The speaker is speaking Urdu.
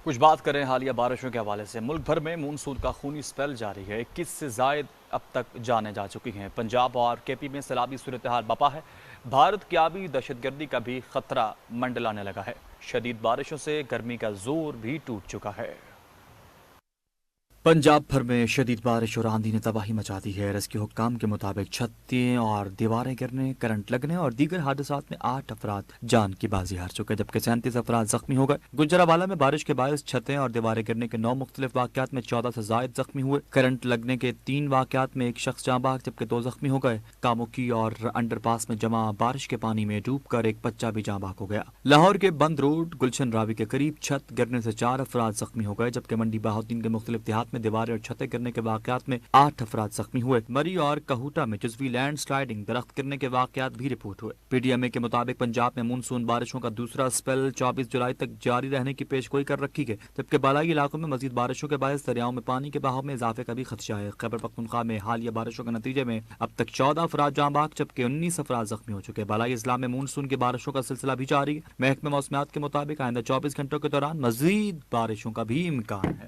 کچھ بات کریں حالیہ بارشوں کے حوالے سے۔ ملک بھر میں مونسون کا خونی سپیل جاری ہے۔ 21 سے زائد اب تک جانیں جا چکی ہیں۔ پنجاب اور کے پی میں سیلابی صورتحال بپا ہے۔ بھارت کی آبی دہشت گردی کا بھی خطرہ منڈلانے لگا ہے۔ شدید بارشوں سے گرمی کا زور بھی ٹوٹ چکا ہے۔ پنجاب بھر میں شدید بارش اور آندھی نے تباہی مچا دی ہے۔ ریسکیو حکام کے مطابق چھتیں اور دیواریں گرنے، کرنٹ لگنے اور دیگر حادثات میں 8 افراد جان کی بازی ہار چکے، جبکہ 37 افراد زخمی ہو گئے۔ گجرانوالہ میں بارش کے باعث چھتیں اور دیواریں گرنے کے 9 مختلف واقعات میں 14 سے زائد زخمی ہوئے۔ کرنٹ لگنے کے 3 واقعات میں ایک شخص جاں بحق جبکہ 2 زخمی ہو گئے۔ کاموکی اور انڈر پاس میں جمع بارش کے پانی میں ڈوب کر ایک بچہ بھی جاں بحق ہو گیا۔ لاہور کے بند روڈ گلشن راوی کے قریب چھت گرنے سے 4 افراد زخمی ہو گئے، جبکہ منڈی بہاؤالدین کے مختلف دیہات میں دیواریں اور چھتیں گرنے کے واقعات میں 8 افراد زخمی ہوئے۔ مری اور کہوٹا میں جزوی لینڈ سلائیڈنگ، درخت گرنے کے واقعات بھی رپورٹ ہوئے۔ پی ڈی ایم اے کے مطابق پنجاب میں مونسون بارشوں کا دوسرا سپیل 24 جولائی تک جاری رہنے کی پیشگوئی کر رکھی گئی، جبکہ بالائی علاقوں میں مزید بارشوں کے باعث دریاؤں میں پانی کے بہاؤ میں اضافے کا بھی خدشہ ہے۔ خیبر پختونخوا میں حالیہ بارشوں کے نتیجے میں اب تک 14 افراد جاں بحق جبکہ 19 افراد زخمی ہو چکے۔ بالائی اضلاع میں مونسون کی بارشوں کا سلسلہ بھی جاری ہے۔ محکمہ موسمیات کے مطابق آئندہ 24 گھنٹوں کے دوران مزید بارشوں کا بھی امکان ہے۔